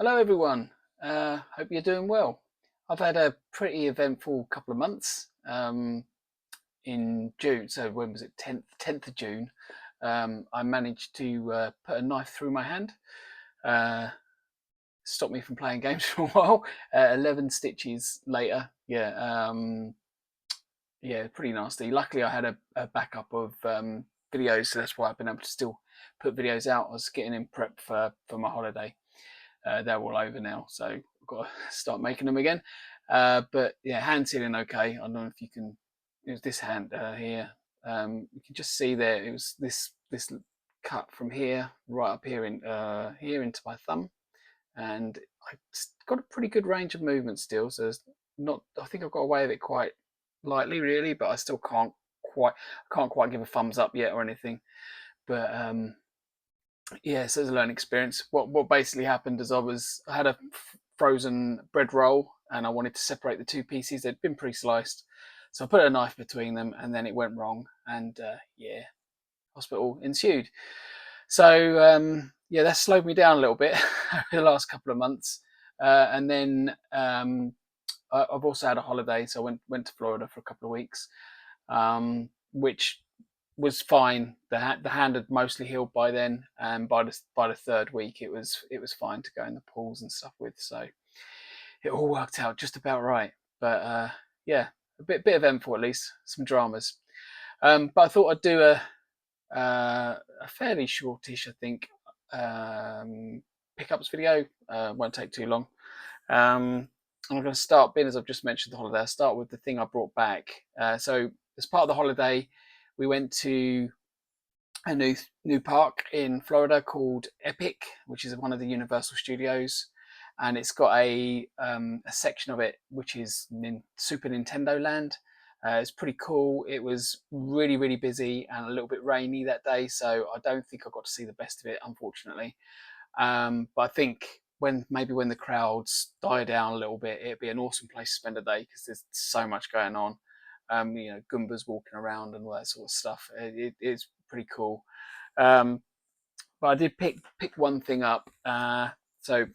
Hello, everyone. Hope you're doing well. I've had a pretty eventful couple of months. In June, so when was it? 10th of June. I managed to put a knife through my hand. Uh, Stopped me from playing games for a while. 11 stitches later. Yeah, pretty nasty. Luckily, I had a backup of videos, so that's why I've been able to still put videos out. I was getting in prep for my holiday. They're all over now, so I've got to start making them again. But yeah, hand's healing okay. I don't know if you can. It was this hand here. You can just see there. It was this cut from here right up here in here into my thumb, and I got a pretty good range of movement still. So it's not. I think I've got away with it quite lightly, really, but I still can't quite give a thumbs up yet or anything. But yeah, so it's a learning experience. What basically happened is I had a frozen bread roll and I wanted to separate the two pieces. They'd been pre-sliced, so I put a knife between them, and then it went wrong, and yeah, hospital ensued. So yeah, that slowed me down a little bit over the last couple of months, and then I've also had a holiday, so I went to Florida for a couple of weeks, which was fine. The hand had mostly healed by then, and by the third week, it was fine to go in the pools and stuff with. So it all worked out just about right. But yeah, a bit of info at least, some dramas. But I thought I'd do a fairly shortish, I think, pickups video. Won't take too long. I'm going to start, being as I've just mentioned the holiday, I'll start with the thing I brought back. So as part of the holiday, we went to a new park in Florida called Epic, which is one of the Universal Studios, and it's got a section of it which is Super Nintendo Land. It's pretty cool. It was really busy and a little bit rainy that day, so I don't think I got to see the best of it, unfortunately. But I think when the crowds die down a little bit, it'd be an awesome place to spend a day because there's so much going on. Goombas walking around and all that sort of stuff. It's pretty cool. Um, but I did pick one thing up. So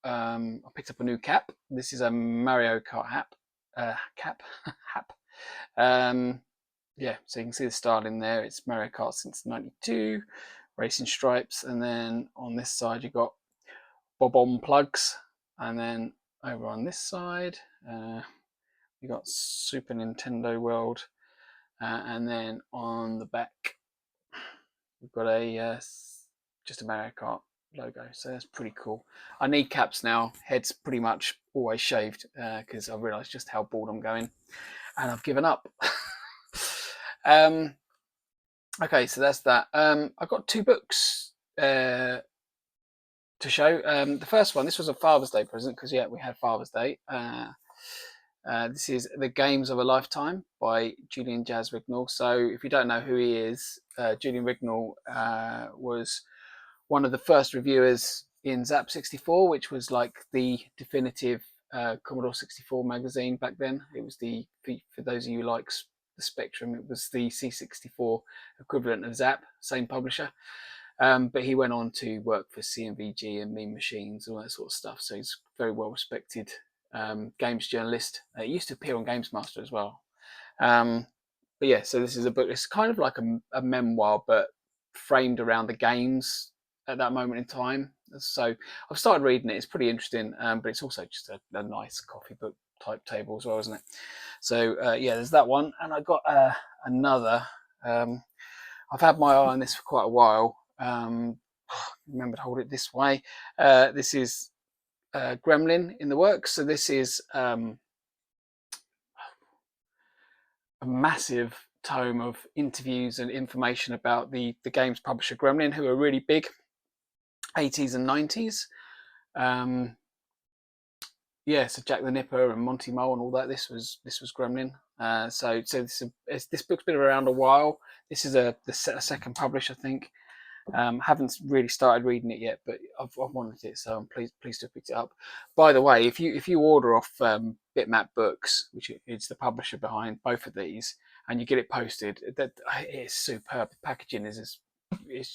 I picked up a new cap. This is a Mario Kart cap. Hap. Um, yeah, so you can see the style in there. It's Mario Kart since '92, racing stripes, and then on this side you got bob-on plugs, and then over on this side you got Super Nintendo World, and then on the back we've got a just a Mario Kart logo, so that's pretty cool. I need caps now. Head's pretty much always shaved because I've realised just how bored I'm going, and I've given up. Okay, so that's that. I've got two books to show. The first one, this was a Father's Day present because yeah, we had Father's Day. This is The Games of a Lifetime by Julian Jazz Rignall. So if you don't know who he is, Julian Rignall was one of the first reviewers in Zap 64, which was like the definitive Commodore 64 magazine back then. It was for those of you who like the Spectrum, it was the C64 equivalent of Zap, same publisher. But he went on to work for CMVG and Mean Machines, all that sort of stuff. So he's very well respected games journalist. It used to appear on Games Master as well. But yeah, so this is a book. It's kind of like a memoir, but framed around the games at that moment in time. So I've started reading it. It's pretty interesting, but it's also just a nice coffee book type table as well, isn't it? So yeah, there's that one, and I got another. I've had my eye on this for quite a while. Remember to hold it this way. This is Gremlin in the works. So this is a massive tome of interviews and information about the games publisher Gremlin, who are really big, 80s and 90s. Yeah, so Jack the Nipper and Monty Mole and all that. This was Gremlin. So this book's been around a while. This is a second publish, I think. Haven't really started reading it yet, but I've wanted it, so I'm pleased to have picked it up. By the way, if you order off Bitmap Books, which is the publisher behind both of these, and you get it posted, that it's superb. The packaging it's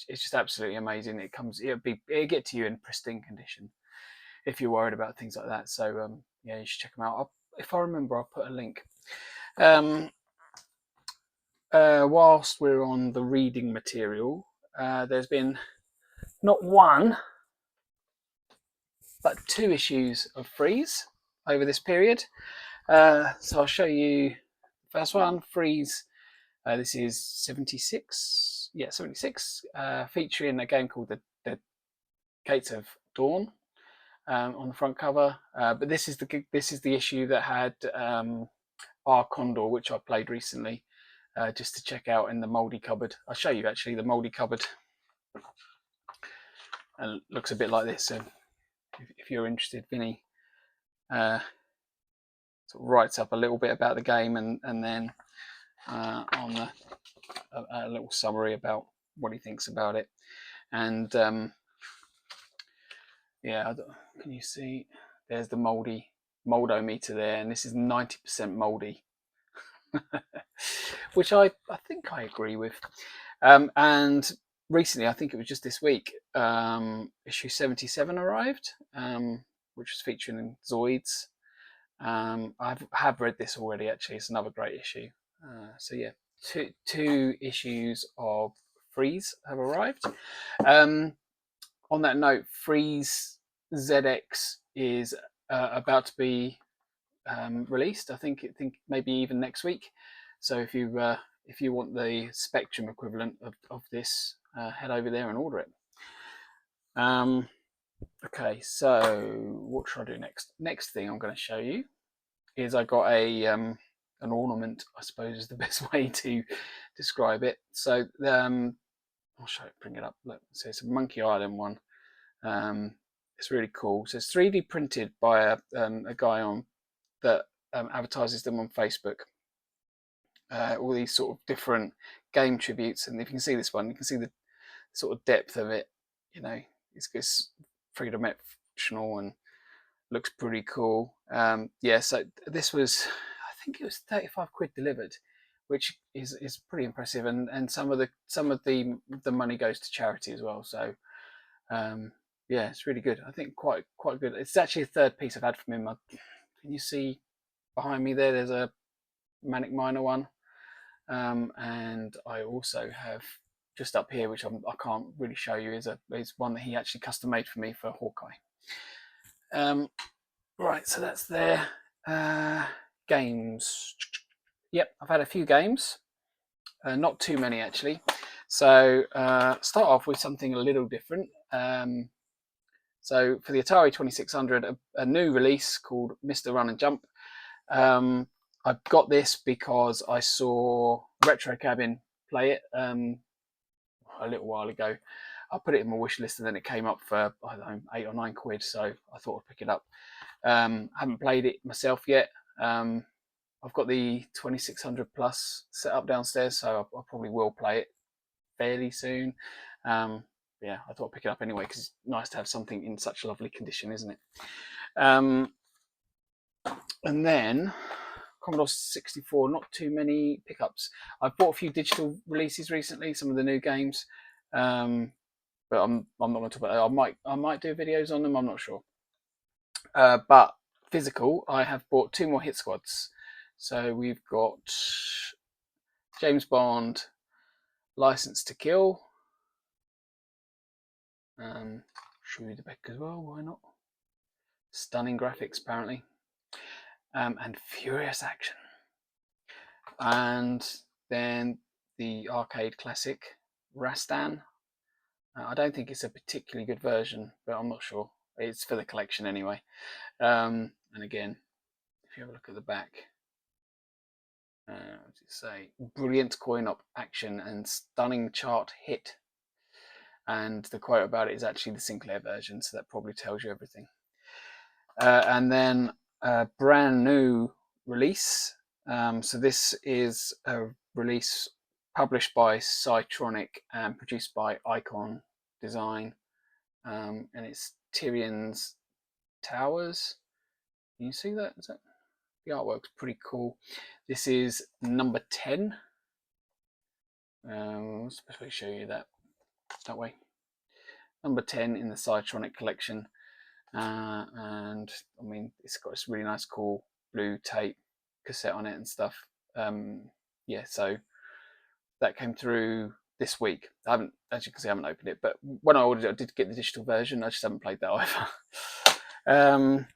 just absolutely amazing. It'll get to you in pristine condition. if you're worried about things like that. So yeah, you should check them out. If I remember, I'll put a link. Whilst we're on the reading material, there's been not one, but 2 issues of Freeze over this period. So I'll show you the first one, Freeze. This is 76, yeah, 76, featuring a game called the Gates of Dawn on the front cover. But this is the issue that had R Condor, which I played recently, just to check out in the mouldy cupboard. I'll show you actually the mouldy cupboard. And it looks a bit like this. So if you're interested, Vinny sort of writes up a little bit about the game, and then on a little summary about what he thinks about it. And yeah, can you see? There's the moldometer there, and this is 90% moldy, which I think I agree with. And recently, I think it was just this week, issue 77 arrived, which was featuring Zoids. I have read this already, actually. It's another great issue. So yeah, two issues of Freeze have arrived. On that note, Freeze ZX is about to be released. I think maybe even next week. So if you want the Spectrum equivalent of this, head over there and order it. Okay, so what should I do next? Next thing I'm going to show you is I got an ornament, I suppose is the best way to describe it. So I'll show it, bring it up. Look, so it's a Monkey Island one. It's really cool. So it's 3D printed by a guy that advertises them on Facebook. All these sort of different game tributes, and if you can see this one, you can see the sort of depth of it. You know, it's 3-dimensional and looks pretty cool. Yeah, so this was, I think it was 35 quid delivered, which is pretty impressive, and some of the money goes to charity as well. So yeah, it's really good. I think quite good. It's actually a third piece I've had from him. Can you see behind me there? There's a Manic Miner one, and I also have just up here, which I can't really show you, is one that he actually custom made for me for Hawkeye. Right, so that's there. Games. Yep, I've had a few games, not too many actually. So start off with something a little different. So for the Atari 2600, a new release called Mr. Run and Jump. I got this because I saw Retro Cabin play it a little while ago. I put it in my wish list, and then it came up for, I don't know, 8 or 9 quid. So I thought I'd pick it up. Haven't played it myself yet. I've got the 2600 Plus set up downstairs, so I probably will play it fairly soon. Yeah, I thought I'd pick it up anyway because it's nice to have something in such lovely condition, isn't it? And then Commodore 64, not too many pickups. I've bought a few digital releases recently, some of the new games, but I'm not going to talk about that. I might do videos on them. I'm not sure. But physical, I have bought 2 more Hit Squads. So we've got James Bond, License to Kill, Schudebeck as well. Why not? Stunning graphics, apparently, and furious action. And then the arcade classic Rastan. I don't think it's a particularly good version, but I'm not sure. It's for the collection anyway. And again, if you have a look at the back, what does it say? Brilliant coin-op action and stunning chart hit. And the quote about it is actually the Sinclair version, so that probably tells you everything. And then a brand new release. So this is a release published by Cytronic and produced by Icon Design, and it's Tyrion's Towers. Can you see that? The artwork's pretty cool. This is number 10. Let's supposed to show you that way. Number 10 in the Cytronic collection. and I mean it's got this really nice cool blue tape cassette on it and stuff. Yeah, so that came through this week. I haven't, as you can see, I haven't opened it, but when I ordered it, I did get the digital version. I just haven't played that either.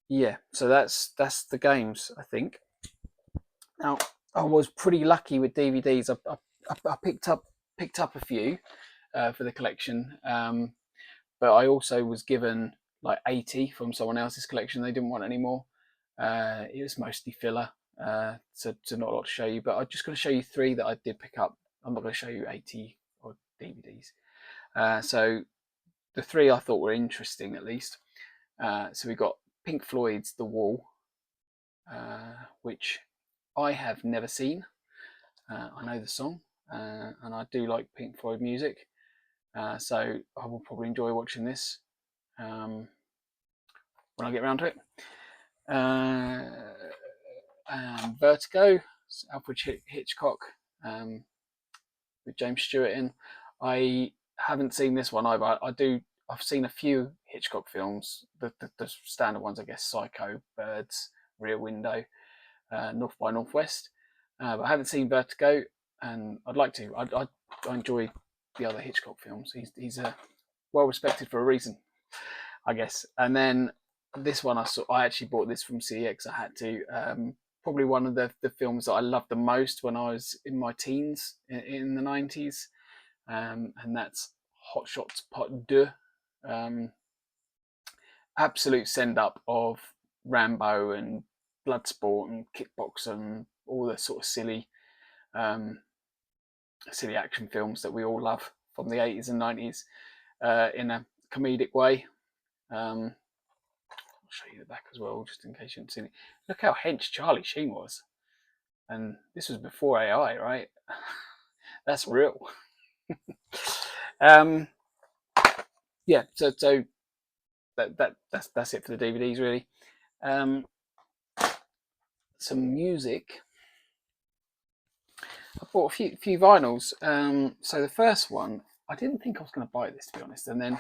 Yeah, so that's the games, I think. Now I was pretty lucky with DVDs. I picked up a few for the collection, but I also was given like 80 from someone else's collection. They didn't want any more. It was mostly filler, so not a lot to show you. But I'm just going to show you 3 that I did pick up. I'm not going to show you 80 or DVDs. So the 3 I thought were interesting, at least. So we got Pink Floyd's The Wall, which I have never seen. I know the song, and I do like Pink Floyd music, so I will probably enjoy watching this when I get around to it. Vertigo, Alfred Hitchcock, with James Stewart in. I haven't seen this one either. I've seen a few Hitchcock films, the standard ones, I guess: Psycho, Birds, Rear Window, North by Northwest. But I haven't seen Vertigo, and I'd like to. I enjoy the other Hitchcock films. He's well respected for a reason, I guess. And then this one, I actually bought this from CEX. I had to. Probably one of the films that I loved the most when I was in my teens in the 90s, and that's Hot Shots Part 2. Absolute send up of Rambo and Bloodsport and Kickboxer and all the sort of silly action films that we all love from the 80s and 90s, in a comedic way. I'll show you the back as well, just in case you haven't seen it. Look how hench Charlie Sheen was. And this was before AI, right? That's real. Yeah, so that's it for the DVDs, really. Some music. I bought a few vinyls. So the first one, I didn't think I was going to buy this, to be honest, and then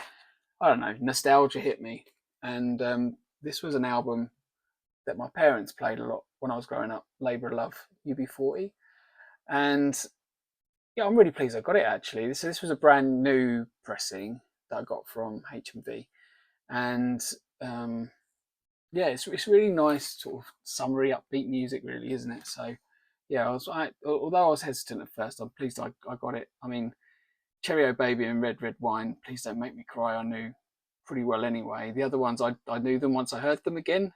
I don't know, nostalgia hit me, and this was an album that my parents played a lot when I was growing up. Labour of Love, UB40, and yeah, I'm really pleased I got it actually. This was a brand new pressing that I got from HMV, and yeah, it's really nice, sort of summery, upbeat music, really, isn't it? So yeah, although I was hesitant at first, I'm pleased I got it. I mean, Cherry O Baby and Red Red Wine, Please Don't Make Me Cry, I knew pretty well anyway. The other ones, I knew them once I heard them again.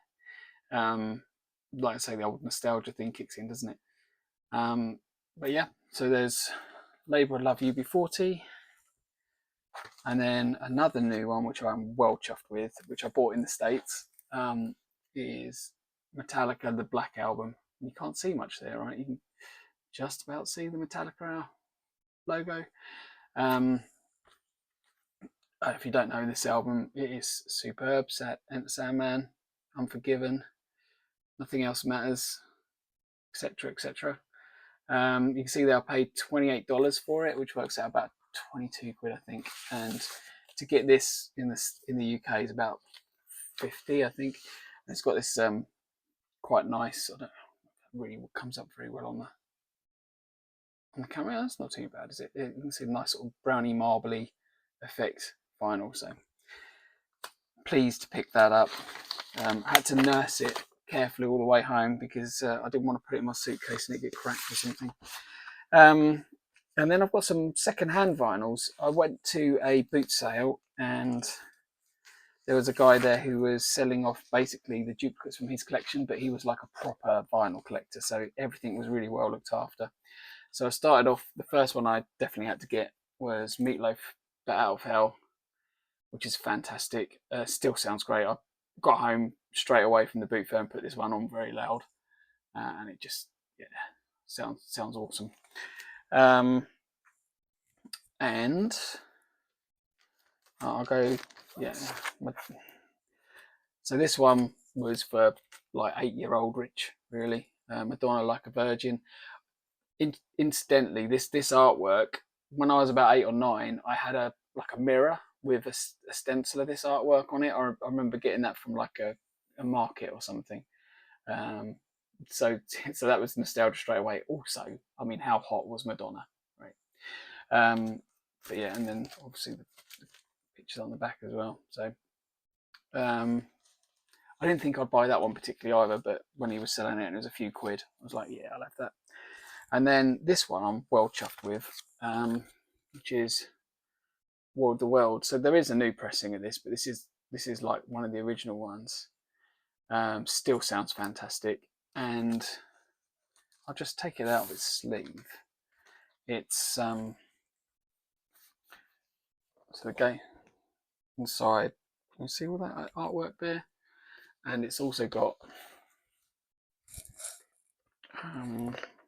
Like I say, the old nostalgia thing kicks in, doesn't it? But yeah, so there's Labour of Love UB40, and then another new one which I'm well chuffed with, which I bought in the States, is Metallica, the Black Album. You can't see much there, right? You can just about see the Metallica logo. If you don't know this album, it is superb. Enter Sandman, Unforgiven, Nothing Else Matters, etc., etc. You can see that I paid $28 for it, which works out about 22 quid, I think. And to get this in the UK is about 50, I think. And it's got this quite nice, I don't know, really comes up very well on the camera. That's not too bad, is it? You can see a nice sort of browny marbly effect vinyl. So pleased to pick that up. I had to nurse it carefully all the way home because I didn't want to put it in my suitcase and it get cracked or something. And then I've got some second-hand vinyls. I went to a boot sale and there was a guy there who was selling off basically the duplicates from his collection, but he was like a proper vinyl collector, so everything was really well looked after. So I started off, the first one I definitely had to get was Meatloaf, Bat Out of Hell, which is fantastic. Still sounds great. I got home straight away from the boot fair and put this one on very loud, and it just sounds awesome. And I'll go, yeah. So this one was for like 8-year-old Rich, really. Madonna Like a Virgin. Incidentally, this artwork, when I was about 8 or 9, I had a mirror with a stencil of this artwork on it. I remember getting that from like a market or something. So that was nostalgia straight away. Also, I mean, how hot was Madonna, right? But yeah, and then obviously the pictures on the back as well. So I didn't think I'd buy that one particularly either, but when he was selling it and it was a few quid, I was like, yeah, I'll have that. And then this one I'm well chuffed with, which is War of the World. So there is a new pressing of this, but this is like one of the original ones. Still sounds fantastic, and I'll just take it out of its sleeve. It's so the game inside. You can see all that artwork there, and it's also got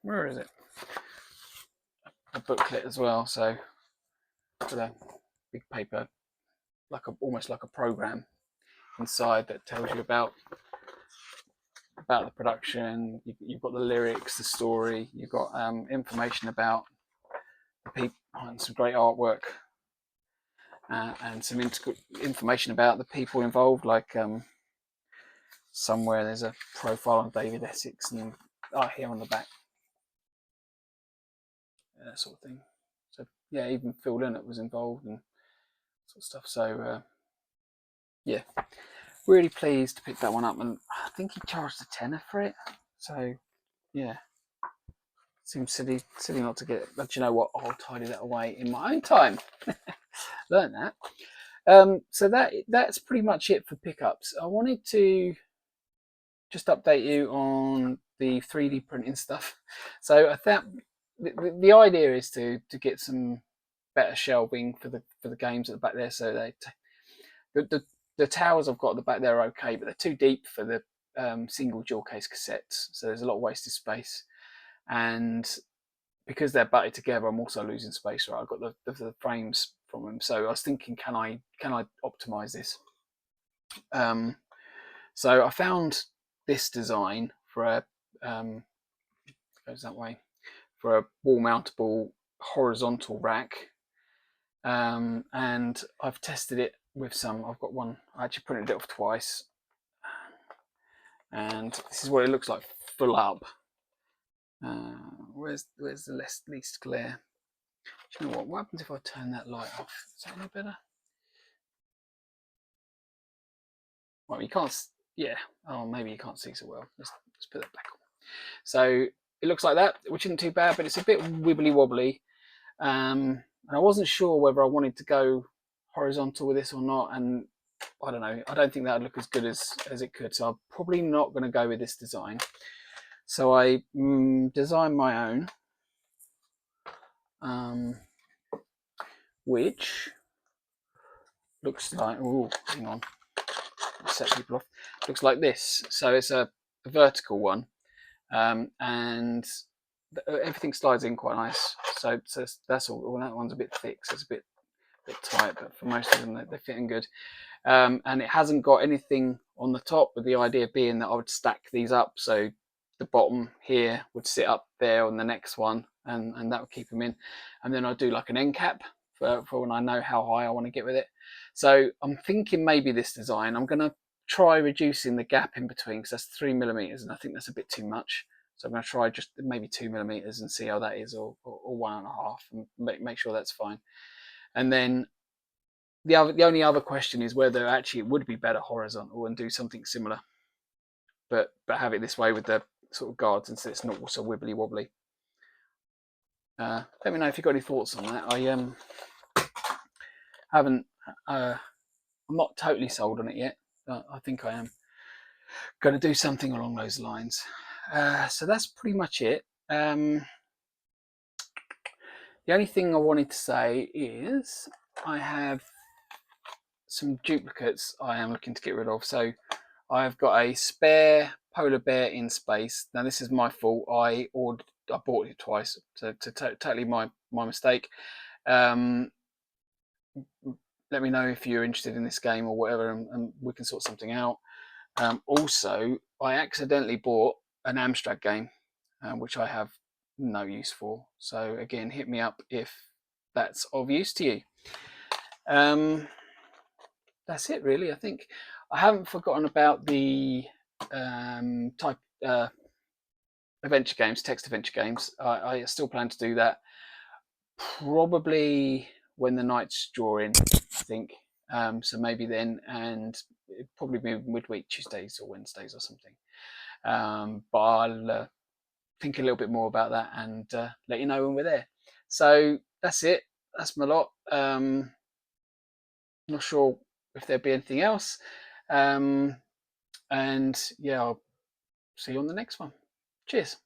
where is it? A booklet as well. So got a big paper, almost like a program inside that tells you about the production. You've got the lyrics, the story. You've got information about the people, and some great artwork, and some information about the people involved. Like somewhere there's a profile on David Essex, and here on the back, that sort of thing. So yeah, even Phil Lynott was involved and sort of stuff. So yeah, really pleased to pick that one up, and I think he charged a tenner for it. So yeah, seems silly not to get it. But you know what? I'll tidy that away in my own time. Learn that. So that's pretty much it for pickups. I wanted to just update you on the 3D printing stuff. So I thought the idea is to get some better shelving for the games at the back there. So the towers I've got at the back there are okay, but they're too deep for the single dual case cassettes. So there's a lot of wasted space, and because they're butted together, I'm also losing space. Right, I've got the frames from them. So I was thinking, can I optimize this? So I found this design for a goes that way, for a wall mountable horizontal rack, and I've tested it with some. I've got one. I actually printed it off twice, and this is what it looks like full up. Where's the least glare? Do you know what happens if I turn that light off? Is that any better? Well, you can't. Yeah. Oh, maybe you can't see so well. Let's put that back on. So it looks like that, which isn't too bad, but it's a bit wibbly wobbly. And I wasn't sure whether I wanted to go horizontal with this or not, and I don't know. I don't think that would look as good as it could. So I'm probably not going to go with this design. So I designed my own, which looks like, oh, hang on, set people off. Looks like this. So it's a vertical one, and everything slides in quite nice. So that's all. Well, that one's a bit thick, so it's a bit tight, but for most of them they're fitting good. And it hasn't got anything on the top, with the idea being that I would stack these up, so the bottom here would sit up there on the next one, and that would keep them in. And then I'd do like an end cap for when I know how high I want to get with it. So I'm thinking maybe this design, I'm going to try reducing the gap in between, because that's 3mm, and I think that's a bit too much. So I'm going to try just maybe 2mm and see how that is, or 1.5, and make sure that's fine. And then the only other question is whether actually it would be better horizontal and do something similar, but have it this way with the sort of guards, and so it's not so wibbly wobbly. Let me know if you've got any thoughts on that. I haven't. I'm not totally sold on it yet, but I think I am going to do something along those lines. So that's pretty much it. The only thing I wanted to say is I have some duplicates I am looking to get rid of. So I've got a spare polar bear in space. Now this is my fault. I bought it twice, so totally my mistake. Let me know if you're interested in this game or whatever, and we can sort something out. Also, I accidentally bought an Amstrad game, which I have no use for. So again, hit me up if that's of use to you. that's it really. I think I haven't forgotten about the type adventure games, text adventure games. I still plan to do that probably when the nights draw in, I think. So maybe then, and it'd probably be midweek Tuesdays or Wednesdays or something. But I'll think a little bit more about that and let you know when we're there. So that's it. That's my lot. Not sure if there'll be anything else. And yeah, I'll see you on the next one. Cheers.